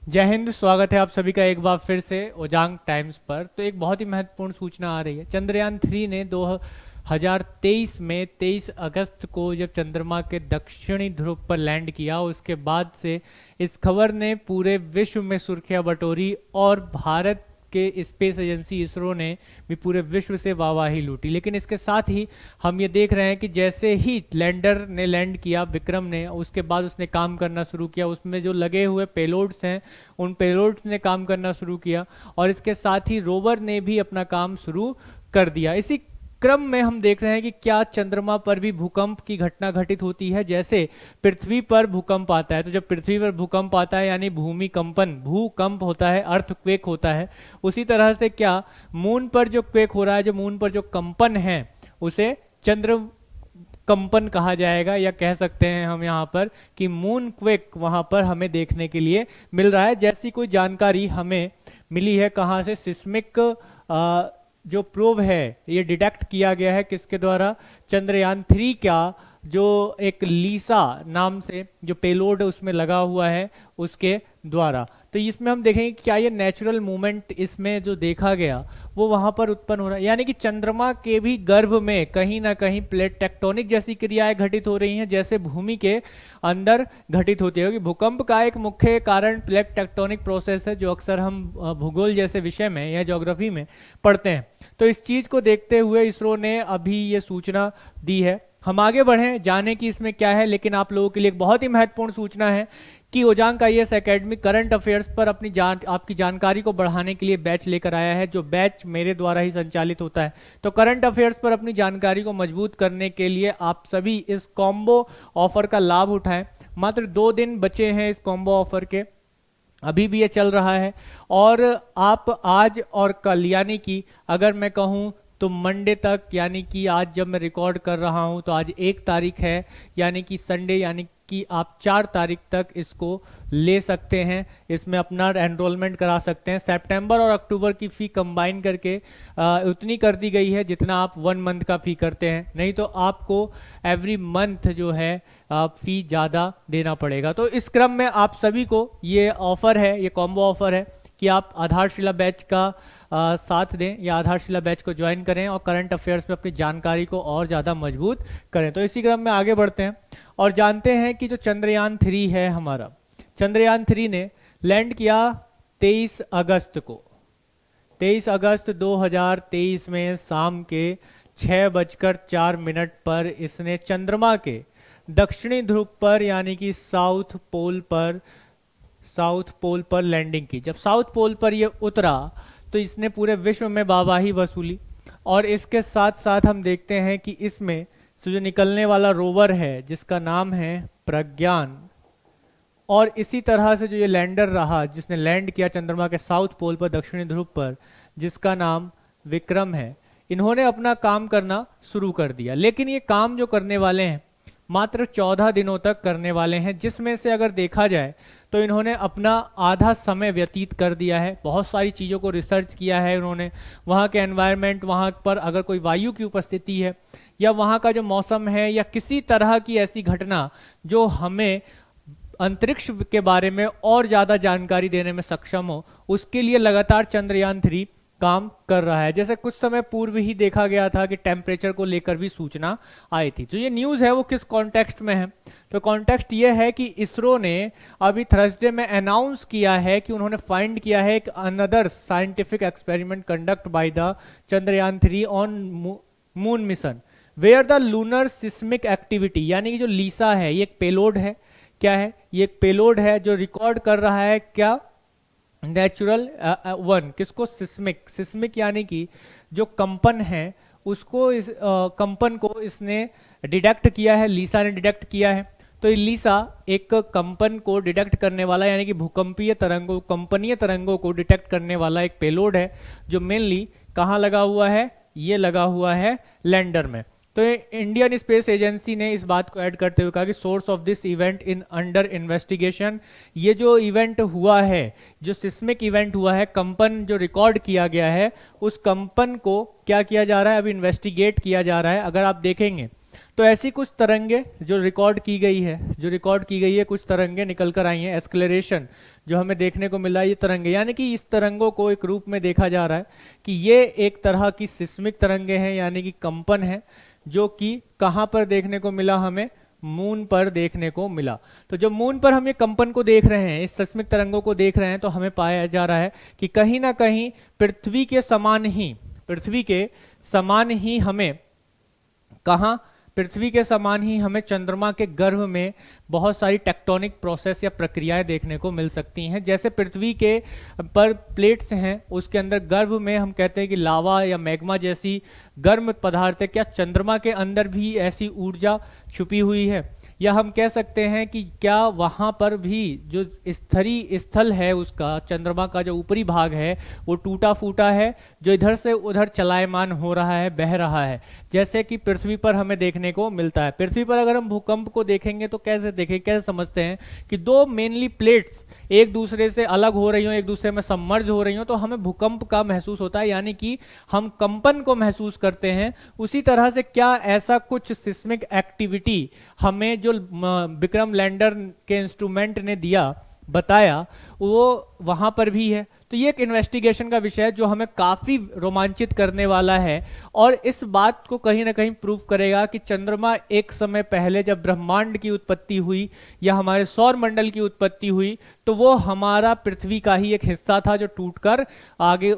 जय हिंद। स्वागत है आप सभी का एक बार फिर से ओजांग टाइम्स पर। तो एक बहुत ही महत्वपूर्ण सूचना आ रही है। चंद्रयान 3 ने 2023 में 23 अगस्त को जब चंद्रमा के दक्षिणी ध्रुव पर लैंड किया, उसके बाद से इस खबर ने पूरे विश्व में सुर्खियां बटोरी और भारत के स्पेस एजेंसी इसरो ने भी पूरे विश्व से वाहवाही लूटी। लेकिन इसके साथ ही हम ये देख रहे हैं कि जैसे ही लैंडर ने लैंड किया, विक्रम ने, उसके बाद उसने काम करना शुरू किया, उसमें जो लगे हुए पेलोड्स हैं उन पेलोड्स ने काम करना शुरू किया और इसके साथ ही रोवर ने भी अपना काम शुरू कर दिया। इसी क्रम में हम देख रहे हैं कि क्या चंद्रमा पर भी भूकंप की घटना घटित होती है। जैसे पृथ्वी पर भूकंप आता है, तो जब पृथ्वी पर भूकंप आता है यानी भूमि कंपन, भूकंप होता है, अर्थक्वेक होता है, उसी तरह से क्या मून पर जो क्वेक हो रहा है, जो मून पर जो कंपन है, उसे चंद्र कंपन कहा जाएगा, या कह सकते हैं हम यहाँ पर कि मून क्वेक वहाँ पर हमें देखने के लिए मिल रहा है। जैसी कोई जानकारी हमें मिली है, कहाँ से, सिस्मिक जो प्रोब है ये डिटेक्ट किया गया है, किसके द्वारा, चंद्रयान 3 का जो एक लीसा नाम से जो पेलोड उसमें लगा हुआ है उसके द्वारा। तो इसमें हम देखेंगे कि क्या ये नेचुरल मूवमेंट इसमें जो देखा गया वो वहां पर उत्पन्न हो रहा है, यानी कि चंद्रमा के भी गर्भ में कहीं ना कहीं प्लेट टेक्टोनिक जैसी क्रियाएं घटित हो रही हैं, जैसे भूमि के अंदर घटित होती है। भूकंप का एक मुख्य कारण प्लेट टेक्टोनिक प्रोसेस है, जो अक्सर हम भूगोल जैसे विषय में या ज्योग्राफी में पढ़ते हैं। तो इस चीज को देखते हुए इसरो ने अभी ये सूचना दी है। हम आगे बढ़ें, जाने की इसमें क्या है, लेकिन आप लोगों के लिए एक बहुत ही महत्वपूर्ण सूचना है कि ओजांग आईएएस एकेडमी करंट अफेयर्स पर आपकी जानकारी को बढ़ाने के लिए बैच लेकर आया है, जो बैच मेरे द्वारा ही संचालित होता है। तो करंट अफेयर्स पर अपनी जानकारी को मजबूत करने के लिए आप सभी इस कॉम्बो ऑफर का लाभ उठाएं। मात्र 2 दिन बचे हैं इस कॉम्बो ऑफर के, अभी भी ये चल रहा है। और आप आज और कल, यानी कि अगर मैं कहूँ तो मंडे तक, यानी कि आज जब मैं रिकॉर्ड कर रहा हूं तो आज 1 तारीख है, यानी कि संडे, यानी कि आप 4 तारीख तक इसको ले सकते हैं, इसमें अपना एनरोलमेंट करा सकते हैं। सितंबर और अक्टूबर की फ़ी कंबाइन करके उतनी कर दी गई है जितना आप 1 मंथ का फ़ी करते हैं, नहीं तो आपको एवरी मंथ जो है फ़ी ज़्यादा देना पड़ेगा। तो इस क्रम में आप सभी को ये ऑफ़र है, ये कॉम्बो ऑफ़र है कि आप आधारशिला बैच का साथ दें या आधारशिला बैच को ज्वाइन करें और करंट अफेयर्स में अपनी जानकारी को और ज़्यादा मजबूत करें। तो इसी क्रम में आगे बढ़ते हैं और जानते हैं कि जो चंद्रयान 3 है हमारा, चंद्रयान 3 ने लैंड किया 23 अगस्त को। 23 अगस्त 2023 में शाम के 6:04 पर इसने चंद्रमा के दक्षिणी ध्रुव पर, यानी कि साउथ पोल पर लैंडिंग की। जब साउथ पोल पर ये उतरा तो इसने पूरे विश्व में वाहवाही वसूली। और इसके साथ साथ हम देखते हैं कि इसमें से जो निकलने वाला रोवर है जिसका नाम है प्रज्ञान, और इसी तरह से जो ये लैंडर रहा जिसने लैंड किया चंद्रमा के साउथ पोल पर, दक्षिणी ध्रुव पर, जिसका नाम विक्रम है, इन्होंने अपना काम करना शुरू कर दिया। लेकिन ये काम जो करने वाले हैं मात्र 14 दिनों तक करने वाले हैं, जिसमें से अगर देखा जाए तो इन्होंने अपना आधा समय व्यतीत कर दिया है। बहुत सारी चीज़ों को रिसर्च किया है उन्होंने, वहाँ के एनवायरनमेंट, वहाँ पर अगर कोई वायु की उपस्थिति है या वहाँ का जो मौसम है या किसी तरह की ऐसी घटना जो हमें अंतरिक्ष के बारे में और ज़्यादा जानकारी देने में सक्षम हो, उसके लिए लगातार चंद्रयान 3 काम कर रहा है। जैसे कुछ समय पूर्व ही देखा गया था कि टेम्परेचर को लेकर भी सूचना आई थी। जो ये न्यूज़ है वो किस कॉन्टेक्स्ट में है, तो कॉन्टेक्स्ट ये है कि इसरो ने अभी थर्सडे में अनाउंस किया है कि उन्होंने फाइंड किया है एक another scientific experiment conduct by the Chandrayaan 3 on moon mission where the lunar seismic activity, यानी कि जो लीसा है ये एक पेलोड है। क्या है ये? एक पेलोड है जो रिकॉर्ड कर रहा है क्या, नेचुरल वन, किसको, सिस्मिक यानी कि जो कंपन है उसको, इस कंपन को इसने डिटेक्ट किया है, लीसा ने डिटेक्ट किया है। तो ये लीसा एक कंपन को डिटेक्ट करने वाला, यानी कि भूकंपीय तरंगों, कंपनीय तरंगों को डिटेक्ट करने वाला एक पेलोड है, जो मेनली कहाँ लगा हुआ है, ये लगा हुआ है लैंडर में। तो इंडियन स्पेस एजेंसी ने इस बात को ऐड करते हुए कहा कि source of this event in under investigation, ये जो इवेंट हुआ है, जो सिस्मिक इवेंट हुआ है, कंपन जो रिकॉर्ड किया गया है, उस कंपन को क्या किया जा रहा है, अभी इन्वेस्टिगेट किया जा रहा है। अगर आप देखेंगे तो ऐसी कुछ तरंगे जो रिकॉर्ड की गई है, कुछ तरंगे निकल कर आई हैं। एस्केलरेशन जो हमें देखने को मिला, ये तरंगे, यानी कि इस तरंगों को एक रूप में देखा जा रहा है कि ये एक तरह की सिस्मिक तरंगे हैं, यानी कि कंपन है, जो कि कहाँ पर देखने को मिला, हमें मून पर देखने को मिला। तो जब मून पर हम ये कंपन को देख रहे हैं, इस सिस्मिक तरंगों को देख रहे हैं, तो हमें पाया जा रहा है कि कहीं ना कहीं पृथ्वी के समान ही हमें, कहाँ, पृथ्वी के समान ही हमें चंद्रमा के गर्भ में बहुत सारी टेक्टोनिक प्रोसेस या प्रक्रियाएं देखने को मिल सकती हैं। जैसे पृथ्वी के पर प्लेट्स हैं, उसके अंदर गर्भ में हम कहते हैं कि लावा या मैग्मा जैसी गर्म पदार्थ है, क्या चंद्रमा के अंदर भी ऐसी ऊर्जा छुपी हुई है? या हम कह सकते हैं कि क्या वहाँ पर भी जो स्थल है, उसका चंद्रमा का जो ऊपरी भाग है वो टूटा फूटा है, जो इधर से उधर चलायमान हो रहा है, बह रहा है, जैसे कि पृथ्वी पर हमें देखने को मिलता है। पृथ्वी पर अगर हम भूकंप को देखेंगे तो कैसे समझते हैं कि दो मेनली प्लेट्स एक दूसरे से अलग हो रही हो, एक दूसरे में सबमर्ज हो रही हो, तो हमें भूकंप का महसूस होता है, यानी कि हम कंपन को महसूस करते हैं। उसी तरह से क्या ऐसा कुछ सिस्मिक एक्टिविटी हमें जो विक्रम लैंडर के इंस्ट्रूमेंट ने बताया, वो वहां पर भी है? तो ये एक इन्वेस्टिगेशन का विषय है जो हमें काफी रोमांचित करने वाला है, और इस बात को कहीं ना कहीं प्रूव करेगा कि चंद्रमा एक समय पहले जब ब्रह्मांड की उत्पत्ति हुई या हमारे सौर मंडल की उत्पत्ति हुई, तो वो हमारा पृथ्वी का ही एक हिस्सा था जो टूटकर आगे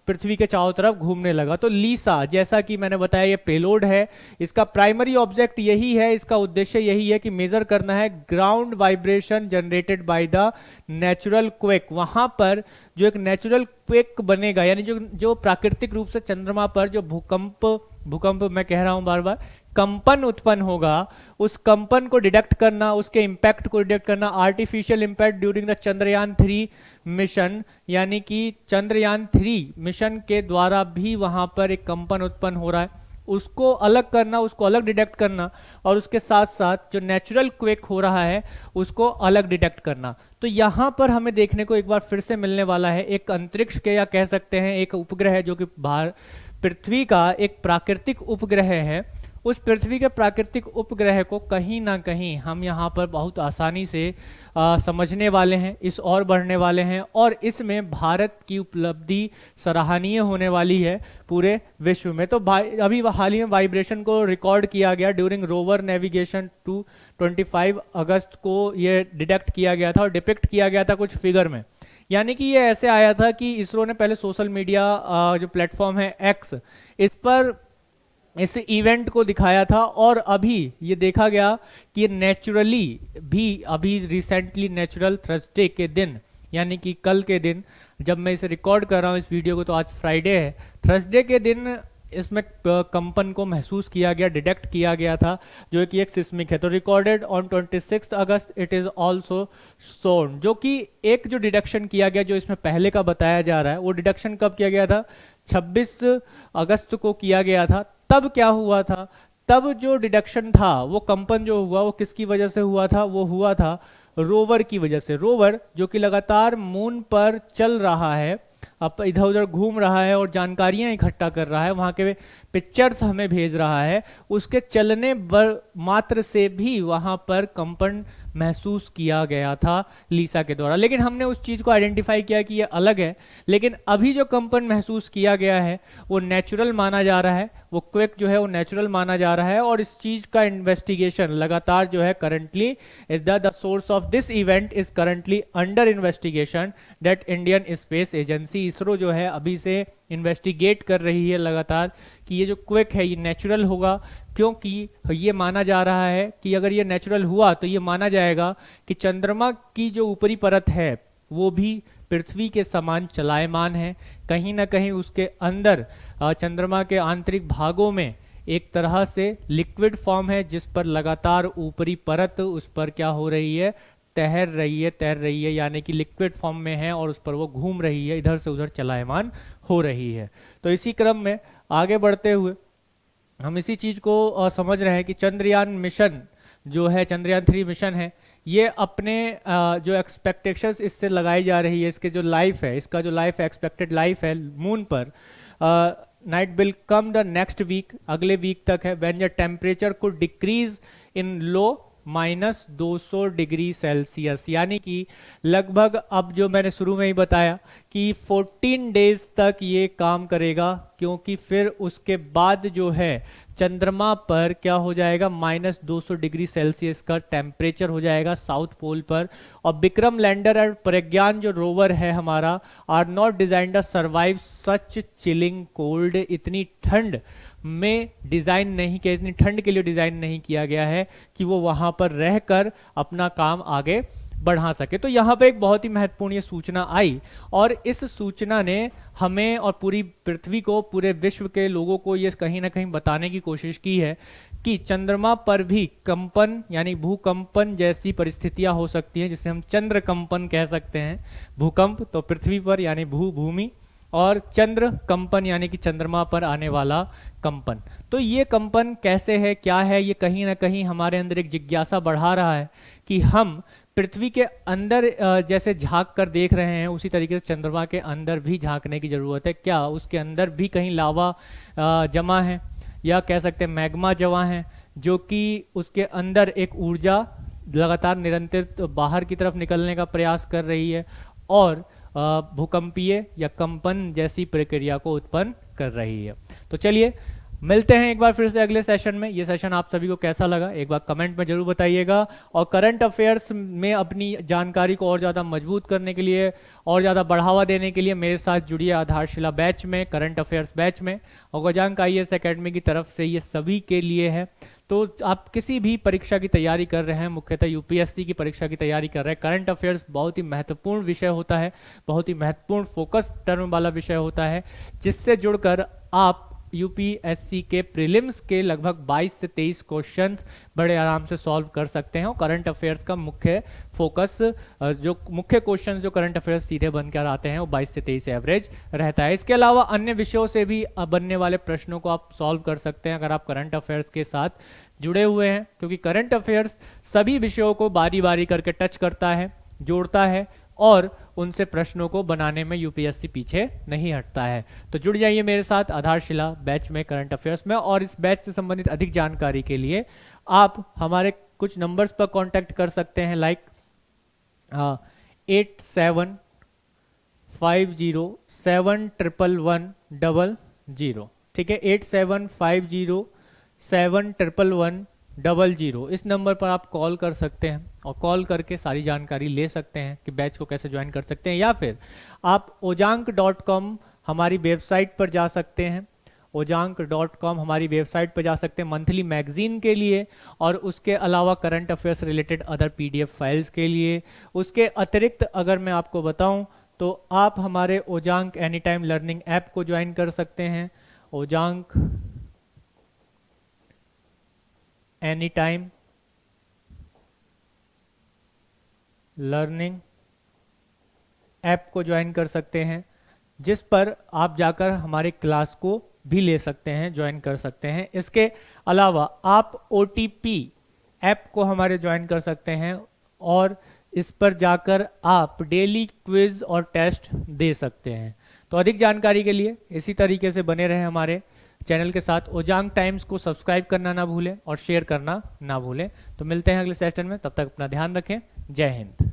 पृथ्वी के चारों तरफ घूमने लगा। तो लीसा, जैसा कि मैंने बताया, ये पेलोड है, इसका प्राइमरी ऑब्जेक्ट यही है, इसका उद्देश्य यही है कि मेजर करना है ground vibration generated by the natural quake. वहां पर जो एक नेचुरल क्वेक बनेगा, यानी जो प्राकृतिक रूप से चंद्रमा पर जो भूकंप मैं कह रहा हूं बार बार, कंपन उत्पन्न होगा, उस कंपन को डिटेक्ट करना, उसके इंपैक्ट को डिटेक्ट करना, artificial impact during the Chandrayaan 3 mission, यानी कि चंद्रयान 3 मिशन के द्वारा भी वहां पर एक कंपन उत्पन्न हो रहा है, उसको अलग करना, उसको अलग डिटेक्ट करना, और उसके साथ साथ जो नेचुरल क्वेक हो रहा है उसको अलग डिटेक्ट करना। तो यहाँ पर हमें देखने को एक बार फिर से मिलने वाला है एक अंतरिक्ष के, या कह सकते हैं एक उपग्रह है, जो कि पृथ्वी का एक प्राकृतिक उपग्रह है। उस पृथ्वी के प्राकृतिक उपग्रह को कहीं ना कहीं हम यहाँ पर बहुत आसानी से समझने वाले हैं, इस और बढ़ने वाले हैं, और इसमें भारत की उपलब्धि सराहनीय होने वाली है पूरे विश्व में। तो अभी हाल ही में वाइब्रेशन को रिकॉर्ड किया गया ड्यूरिंग रोवर नेविगेशन 25 अगस्त को ये डिटेक्ट किया गया था और डिपिक्ट किया गया था कुछ फिगर में। यानी कि ये ऐसे आया था कि इसरो ने पहले सोशल मीडिया जो प्लेटफॉर्म है एक्स, इस पर इस इवेंट को दिखाया था, और अभी ये देखा गया कि ये नेचुरली भी अभी रिसेंटली नेचुरल थर्सडे के दिन, यानी कि कल के दिन, जब मैं इसे रिकॉर्ड कर रहा हूँ इस वीडियो को, तो आज फ्राइडे है, थर्सडे के दिन इसमें कंपन को महसूस किया गया, डिटेक्ट किया गया था, जो कि एक सिस्मिक है। तो recorded on 26 August it is also shown, जो कि एक जो डिडक्शन किया गया, जो इसमें पहले का बताया जा रहा है, वो डिडक्शन कब किया गया था? 26 अगस्त को किया गया था। तब क्या हुआ था? तब जो डिडक्शन था, वो कंपन जो हुआ, वो किसकी वजह से हुआ था? वो हुआ था रोवर की वजह से। रोवर जो कि लगातार मून पर चल रहा है, अब इधर उधर घूम रहा है और जानकारियां इकट्ठा कर रहा है, वहां के पिक्चर्स हमें भेज रहा है, उसके चलने मात्र से भी वहां पर कंपन महसूस किया गया था लीसा के द्वारा। लेकिन हमने उस चीज को आइडेंटिफाई किया कि ये अलग है, लेकिन अभी जो कंपन महसूस किया गया है वो नेचुरल माना जा रहा है, वो क्विक जो है वो नेचुरल माना जा रहा है, और इस चीज का इन्वेस्टिगेशन लगातार जो है currently is the source of this event is currently under investigation that Indian space agency, ISRO जो है अभी से इन्वेस्टिगेट कर रही है लगातार कि ये जो क्विक है ये नेचुरल होगा, क्योंकि ये माना जा रहा है कि अगर ये नेचुरल हुआ तो ये माना जाएगा कि चंद्रमा की जो ऊपरी परत है वो भी पृथ्वी के समान चलायमान है, कहीं ना कहीं उसके अंदर चंद्रमा के आंतरिक भागों में एक तरह से लिक्विड फॉर्म है, जिस पर लगातार ऊपरी परत उस पर क्या हो रही है? तैर रही है, यानी कि लिक्विड फॉर्म में है और उस पर वो घूम रही है, इधर से उधर चलायमान हो रही है। तो इसी क्रम में आगे बढ़ते हुए हम इसी चीज को समझ रहे हैं कि चंद्रयान मिशन जो है, चंद्रयान 3 मिशन है, ये अपने जो एक्सपेक्टेशंस इससे लगाई जा रही है, इसके जो लाइफ है, इसका जो लाइफ है, एक्सपेक्टेड लाइफ है मून पर, night will come the next week, अगले वीक तक है, when the temperature could decrease in low -200 degree Celsius, यानी कि लगभग, अब जो मैंने शुरू में ही बताया कि 14 डेज तक ये काम करेगा, क्योंकि फिर उसके बाद जो है चंद्रमा पर क्या हो जाएगा, -200 डिग्री सेल्सियस का टेम्परेचर हो जाएगा साउथ पोल पर। और विक्रम लैंडर और प्रज्ञान जो रोवर है हमारा, are not designed to survive such chilling cold, इतनी ठंड में डिजाइन नहीं किया, इतनी ठंड के लिए डिजाइन नहीं किया गया है कि वो वहां पर रहकर अपना काम आगे बढ़ा सके। तो यहाँ पे एक बहुत ही महत्वपूर्ण ये सूचना आई, और इस सूचना ने हमें और पूरी पृथ्वी को, पूरे विश्व के लोगों को ये कहीं ना कहीं बताने की कोशिश की है कि चंद्रमा पर भी कंपन यानी भूकंपन जैसी परिस्थितियां हो सकती हैं, जिसे हम चंद्र कंपन कह सकते हैं। भूकंप तो पृथ्वी पर यानी भूमि, और चंद्र कंपन यानी कि चंद्रमा पर आने वाला कंपन। तो ये कंपन कैसे है, क्या है, ये कहीं ना कहीं हमारे अंदर एक जिज्ञासा बढ़ा रहा है कि हम पृथ्वी के अंदर जैसे झांक कर देख रहे हैं, उसी तरीके से चंद्रमा के अंदर भी झांकने की जरूरत है। क्या उसके अंदर भी कहीं लावा जमा है, या कह सकते हैं मैग्मा जमा है, जो कि उसके अंदर एक ऊर्जा लगातार निरंतर बाहर की तरफ निकलने का प्रयास कर रही है और भूकंपीय या कंपन जैसी प्रक्रिया को उत्पन्न कर रही है। तो चलिए मिलते हैं एक बार फिर से अगले सेशन में। ये सेशन आप सभी को कैसा लगा एक बार कमेंट में जरूर बताइएगा, और करंट अफेयर्स में अपनी जानकारी को और ज़्यादा मजबूत करने के लिए और ज़्यादा बढ़ावा देने के लिए मेरे साथ जुड़िए आधारशिला बैच में, करंट अफेयर्स बैच में। और गजांक IAS एकेडमी की तरफ से ये सभी के लिए है। तो आप किसी भी परीक्षा की तैयारी कर रहे हैं, मुख्यतः UPSC की परीक्षा की तैयारी कर रहे हैं, करंट अफेयर्स बहुत ही महत्वपूर्ण विषय होता है, बहुत ही महत्वपूर्ण फोकस टर्म वाला विषय होता है, जिससे जुड़कर आप UPSC के प्रीलिम्स के लगभग 22 से 23 क्वेश्चंस बड़े आराम से सॉल्व कर सकते हैं। और करंट अफेयर्स का मुख्य फोकस, जो मुख्य क्वेश्चंस जो करंट अफेयर्स सीधे बनकर आते हैं, वो 22 से 23 एवरेज रहता है। इसके अलावा अन्य विषयों से भी बनने वाले प्रश्नों को आप सॉल्व कर सकते हैं अगर आप करंट अफेयर्स के साथ जुड़े हुए हैं, क्योंकि करंट अफेयर्स सभी विषयों को बारी बारी करके टच करता है, जोड़ता है, और उनसे प्रश्नों को बनाने में UPSC पीछे नहीं हटता है। तो जुड़ जाइए मेरे साथ आधारशिला बैच में, करंट अफेयर्स में। और इस बैच से संबंधित अधिक जानकारी के लिए आप हमारे कुछ नंबर्स पर कांटेक्ट कर सकते हैं, लाइक 8750711100। ठीक है, 8750711100। इस नंबर पर आप कॉल कर सकते हैं और कॉल करके सारी जानकारी ले सकते हैं कि बैच को कैसे ज्वाइन कर सकते हैं, या फिर आप ojank.com हमारी वेबसाइट पर जा सकते हैं। ojank.com हमारी वेबसाइट पर जा सकते हैं मंथली मैगजीन के लिए, और उसके अलावा current affairs related other PDF files के लिए। उसके अतिरिक्त अगर मैं आपको बताऊं तो आप हमारे Ojaank any time learning app को ज्वाइन कर सकते हैं। Ojaank any time learning app को ज्वाइन कर सकते हैं, जिस पर आप जाकर हमारे क्लास को भी ले सकते हैं, ज्वाइन कर सकते हैं। इसके अलावा आप OTP ऐप को हमारे ज्वाइन कर सकते हैं, और इस पर जाकर आप डेली क्विज और टेस्ट दे सकते हैं। तो अधिक जानकारी के लिए इसी तरीके से बने रहें हमारे चैनल के साथ। ओजांक टाइम्स को सब्सक्राइब करना ना भूलें और शेयर करना ना भूलें। तो मिलते हैं अगले सेशन में, तब तक अपना ध्यान रखें। जय हिंद।